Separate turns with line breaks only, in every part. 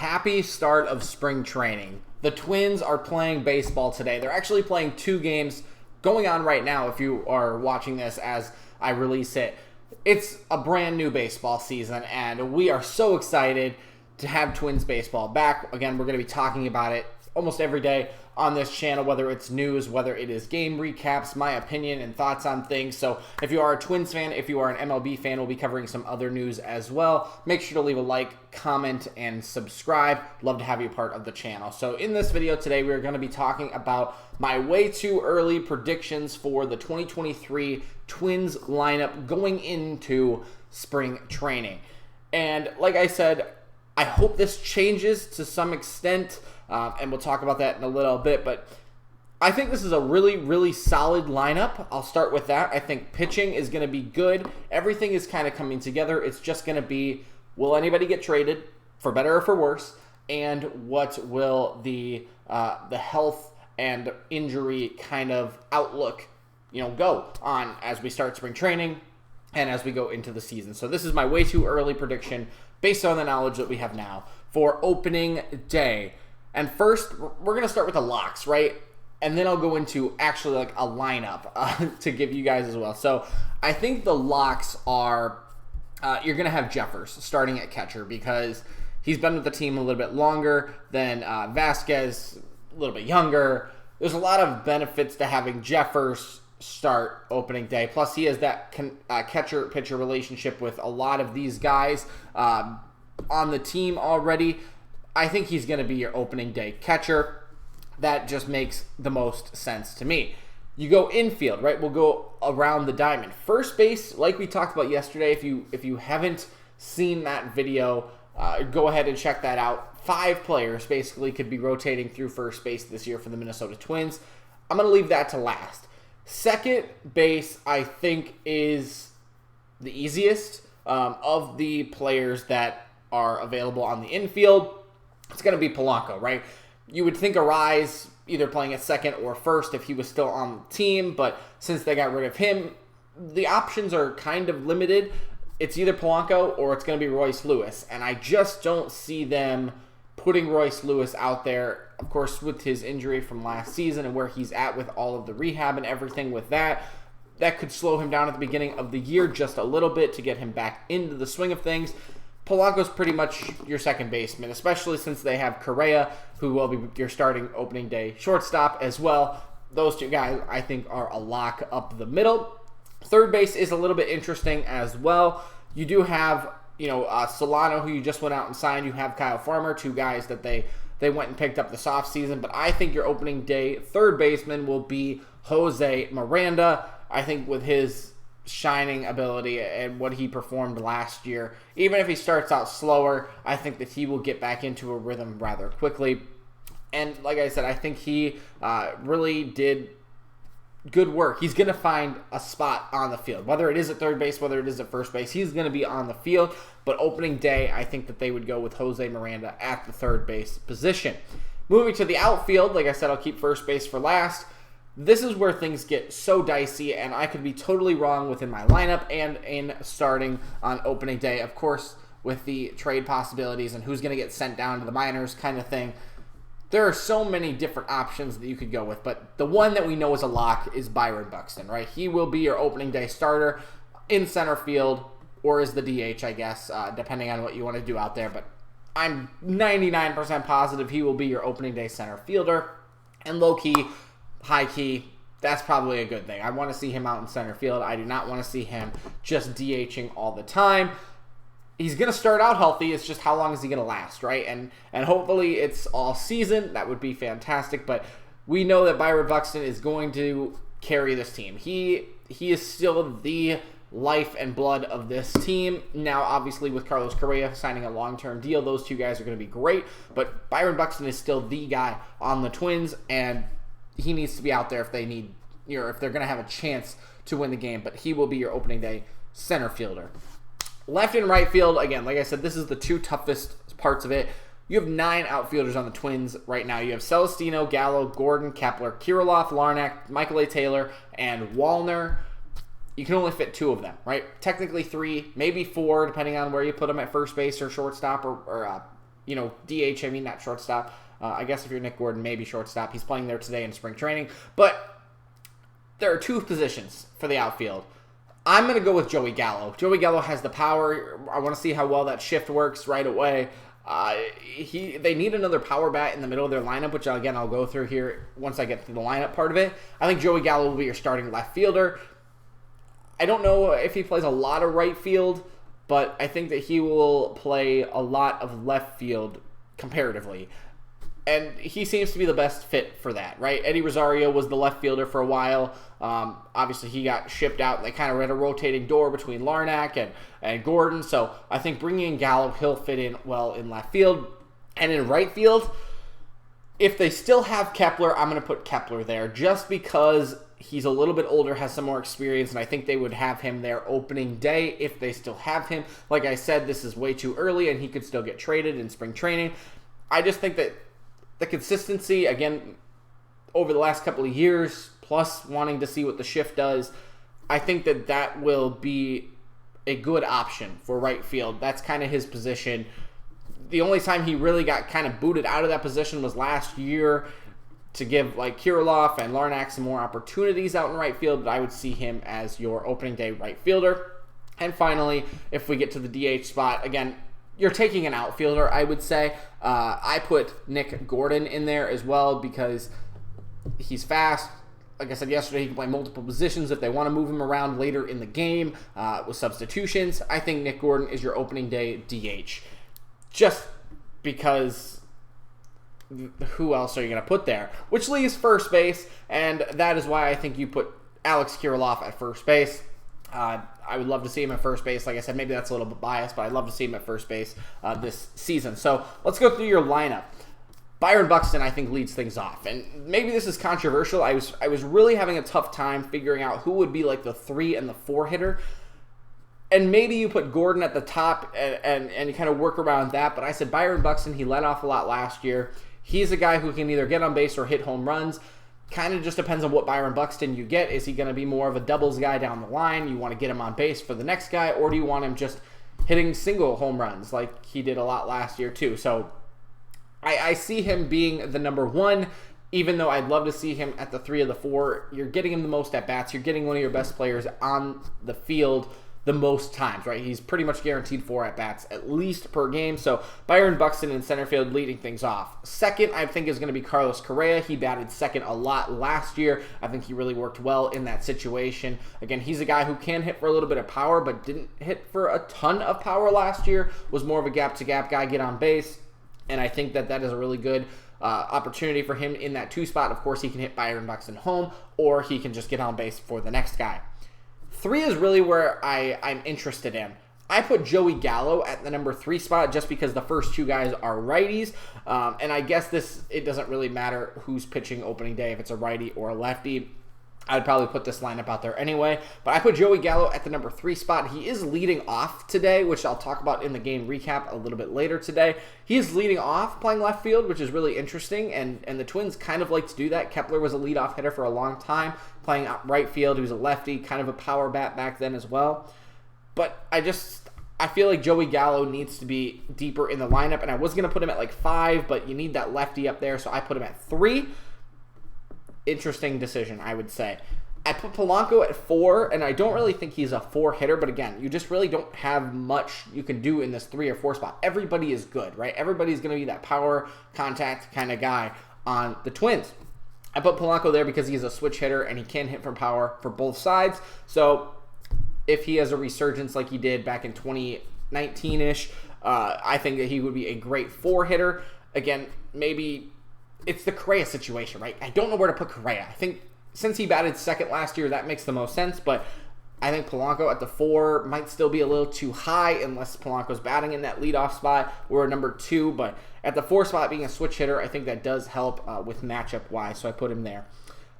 happy start of spring training. The Twins are playing baseball today. They're actually playing 2 games going on right now if you are watching this as I release it. It's a brand new baseball season, and we are so excited to have Twins baseball back. Again, we're going to be talking about it almost every day on this channel, whether it's news, whether it is game recaps, my opinion and thoughts on things. So if you are a Twins fan, if you are an MLB fan, we'll be covering some other news as well. Make sure to leave a like, comment, and subscribe. Love to have you part of the channel. So in this video today, we're going to be talking about my way too early predictions for the 2023 Twins lineup going into spring training. And like I said, I hope this changes to some extent, and we'll talk about that in a little bit, but I think this is a really, really solid lineup. I'll start with that. I think pitching is going to be good. Everything is kind of coming together. It's just going to be, will anybody get traded, for better or for worse, and what will the health and injury kind of outlook, go on as we start spring training and as we go into the season. So this is my way too early prediction based on the knowledge that we have now for opening day. And first, we're going to start with the locks, right? And then I'll go into actually like a lineup to give you guys as well. So I think the locks are, you're going to have Jeffers starting at catcher because he's been with the team a little bit longer than Vasquez, a little bit younger. There's a lot of benefits to having Jeffers start opening day. Plus, he has that catcher-pitcher relationship with a lot of these guys on the team already. I think he's going to be your opening day catcher. That just makes the most sense to me. You go infield, right? We'll go around the diamond. First base, like we talked about yesterday, if you haven't seen that video, go ahead and check that out. 5 players basically could be rotating through first base this year for the Minnesota Twins. I'm going to leave that to last. Second base, I think, is the easiest of the players that are available on the infield. It's going to be Polanco, right? You would think Arise either playing at second or first if he was still on the team, but since they got rid of him, the options are kind of limited. It's either Polanco or it's going to be Royce Lewis, and I just don't see them putting Royce Lewis out there, of course, with his injury from last season and where he's at with all of the rehab and everything with that. That could slow him down at the beginning of the year just a little bit to get him back into the swing of things. Polanco's pretty much your second baseman, especially since they have Correa, who will be your starting opening day shortstop as well. Those 2 guys, I think, are a lock up the middle. Third base is a little bit interesting as well. You do have, Solano, who you just went out and signed. You have Kyle Farmer, 2 guys that they went and picked up this offseason. But I think your opening day third baseman will be Jose Miranda. I think with his shining ability and what he performed last year, even if he starts out slower, I think that he will get back into a rhythm rather quickly. And like I said, I think he really did good work. He's going to find a spot on the field, whether it is at third base, whether it is at first base. He's going to be on the field, but opening day, I think that they would go with Jose Miranda at the third base position. Moving to the outfield, like I said, I'll keep first base for last. This is where things get so dicey, and I could be totally wrong within my lineup and in starting on opening day. Of course, with the trade possibilities and who's going to get sent down to the minors kind of thing, there are so many different options that you could go with. But the one that we know is a lock is Byron Buxton, right? He will be your opening day starter in center field or as the DH, I guess, depending on what you want to do out there. But I'm 99% positive he will be your opening day center fielder. And low-key, high-key, that's probably a good thing. I want to see him out in center field. I do not want to see him just DHing all the time. He's going to start out healthy. It's just how long is he going to last, right? And hopefully it's all season. That would be fantastic. But we know that Byron Buxton is going to carry this team. He is still the life and blood of this team. Now, obviously, with Carlos Correa signing a long-term deal, those 2 guys are going to be great. But Byron Buxton is still the guy on the Twins, and he needs to be out there if they need, if they're going to have a chance to win the game. But he will be your opening day center fielder. Left and right field, again, like I said, this is the 2 toughest parts of it. You have 9 outfielders on the Twins right now. You have Celestino, Gallo, Gordon, Kepler, Kirilloff, Larnach, Michael A. Taylor, and Wallner. You can only fit 2 of them, right? Technically 3, maybe 4, depending on where you put them at first base or shortstop or DH, I mean, not shortstop. I guess if you're Nick Gordon, maybe shortstop. He's playing there today in spring training. But there are two positions for the outfield. I'm going to go with Joey Gallo. Joey Gallo has the power. I want to see how well that shift works right away. They need another power bat in the middle of their lineup, which, again, I'll go through here once I get to the lineup part of it. I think Joey Gallo will be your starting left fielder. I don't know if he plays a lot of right field, but I think that he will play a lot of left field comparatively. And he seems to be the best fit for that, right? Eddie Rosario was the left fielder for a while. Obviously, he got shipped out. They kind of had a rotating door between Larnach and Gordon. So I think bringing in Gallo, he'll fit in well in left field. And in right field, if they still have Kepler, I'm going to put Kepler there just because he's a little bit older, has some more experience, and I think they would have him there opening day if they still have him. Like I said, this is way too early, and he could still get traded in spring training. I just think that the consistency, again, over the last couple of years, plus wanting to see what the shift does, I think that will be a good option for right field. That's kind of his position. The only time he really got kind of booted out of that position was last year to give like Kirilloff and Larnach some more opportunities out in right field, but I would see him as your opening day right fielder. And finally, if we get to the DH spot, again, you're taking an outfielder, I would say. I put Nick Gordon in there as well because he's fast. Like I said yesterday, he can play multiple positions if they want to move him around later in the game with substitutions. I think Nick Gordon is your opening day DH. Just because who else are you going to put there? Which leaves first base, and that is why I think you put Alex Kirilloff at first base. I would love to see him at first base. Like I said, maybe that's a little bit biased, but I'd love to see him at first base this season. So let's go through your lineup. Byron Buxton, I think, leads things off. And maybe this is controversial. I was really having a tough time figuring out who would be like the 3 and the 4 hitter. And maybe you put Gordon at the top and you kind of work around that. But I said Byron Buxton, he led off a lot last year. He's a guy who can either get on base or hit home runs. Kind of just depends on what Byron Buxton you get. Is he going to be more of a doubles guy down the line? You want to get him on base for the next guy? Or do you want him just hitting single home runs like he did a lot last year too? So I see him being the number 1, even though I'd love to see him at the 3 or the 4. You're getting him the most at-bats. You're getting one of your best players on the field the most times, right? He's pretty much guaranteed 4 at-bats at least per game. So Byron Buxton in center field leading things off. Second, I think, is going to be Carlos Correa. He batted second a lot last year. I think he really worked well in that situation. Again, he's a guy who can hit for a little bit of power, but didn't hit for a ton of power last year. Was more of a gap-to-gap guy, get on base. And I think that is a really good opportunity for him in that 2 spot. Of course, he can hit Byron Buxton home, or he can just get on base for the next guy. 3 is really where I'm interested in. I put Joey Gallo at the number 3 spot just because the first 2 guys are righties. And I guess it doesn't really matter who's pitching opening day, if it's a righty or a lefty. I'd probably put this lineup out there anyway. But I put Joey Gallo at the number 3 spot. He is leading off today, which I'll talk about in the game recap a little bit later today. He is leading off playing left field, which is really interesting. And the Twins kind of like to do that. Kepler was a leadoff hitter for a long time, playing out right field. He was a lefty, kind of a power bat back then as well. But I feel like Joey Gallo needs to be deeper in the lineup. And I was going to put him at like 5, but you need that lefty up there. So I put him at 3. Interesting decision, I would say. I put Polanco at 4, and I don't really think he's a 4 hitter, but again, you just really don't have much you can do in this 3 or 4 spot. Everybody is good, right? Everybody's going to be that power contact kind of guy on the Twins. I put Polanco there because he's a switch hitter, and he can hit from power for both sides. So if he has a resurgence like he did back in 2019-ish, I think that he would be a great 4 hitter. Again, maybe it's the Correa situation, right? I don't know where to put Correa. I think since he batted second last year, that makes the most sense, but I think Polanco at the 4 might still be a little too high unless Polanco's batting in that leadoff spot or a number 2, but at the 4 spot being a switch hitter, I think that does help with matchup-wise, so I put him there.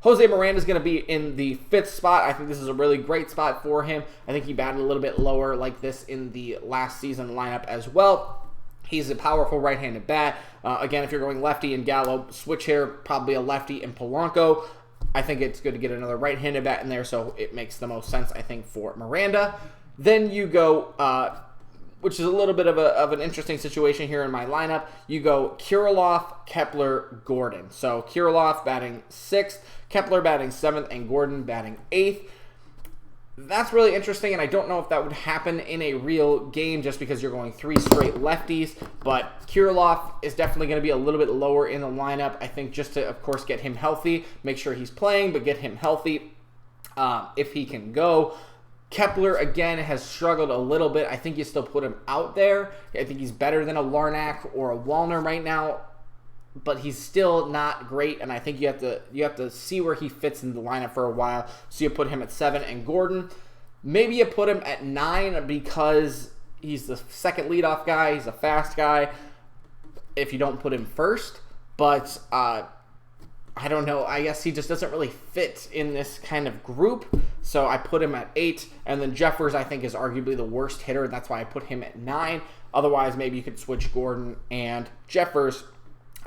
Jose Miranda is going to be in the 5th spot. I think this is a really great spot for him. I think he batted a little bit lower like this in the last season lineup as well. He's a powerful right-handed bat. Again, if you're going lefty and Gallo, switch hitter, probably a lefty and Polanco. I think it's good to get another right-handed bat in there, so it makes the most sense, I think, for Miranda. Then you go which is a little bit of an interesting situation here in my lineup. You go Kirilloff, Kepler, Gordon. So Kirilloff batting 6th, Kepler batting 7th, and Gordon batting 8th. That's really interesting, and I don't know if that would happen in a real game just because you're going 3 straight lefties, but Kirilloff is definitely going to be a little bit lower in the lineup, I think, just to, of course, get him healthy, make sure he's playing, but get him healthy if he can go. Kepler, again, has struggled a little bit. I think you still put him out there. I think he's better than a Larnach or a Wallner right now, but he's still not great, and I think you have to see where he fits in the lineup for a while. So you put him at 7, and Gordon, maybe you put him at 9 because he's the second leadoff guy. He's a fast guy if you don't put him first, but I don't know. I guess he just doesn't really fit in this kind of group. So I put him at 8. And then Jeffers, I think, is arguably the worst hitter. That's why I put him at 9. Otherwise, maybe you could switch Gordon and Jeffers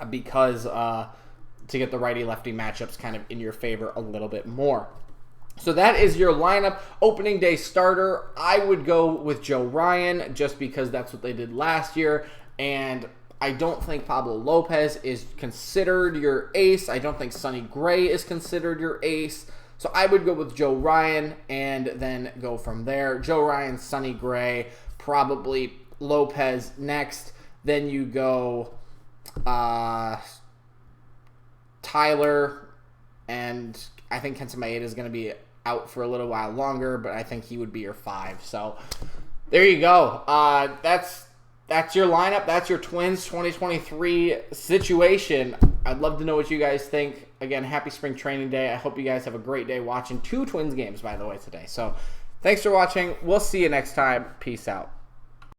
because to get the righty-lefty matchups kind of in your favor a little bit more. So that is your lineup. Opening day starter, I would go with Joe Ryan just because that's what they did last year. And I don't think Pablo Lopez is considered your ace. I don't think Sonny Gray is considered your ace. So I would go with Joe Ryan and then go from there. Joe Ryan, Sonny Gray, probably Lopez next. Then you go Tyler, and I think Kenta Maeda is going to be out for a little while longer, but I think he would be your 5. So there you go. That's your lineup. That's your Twins 2023 situation. I'd love to know what you guys think. Again, happy spring training day. I hope you guys have a great day watching 2 Twins games, by the way, today. So thanks for watching. We'll see you next time. Peace out.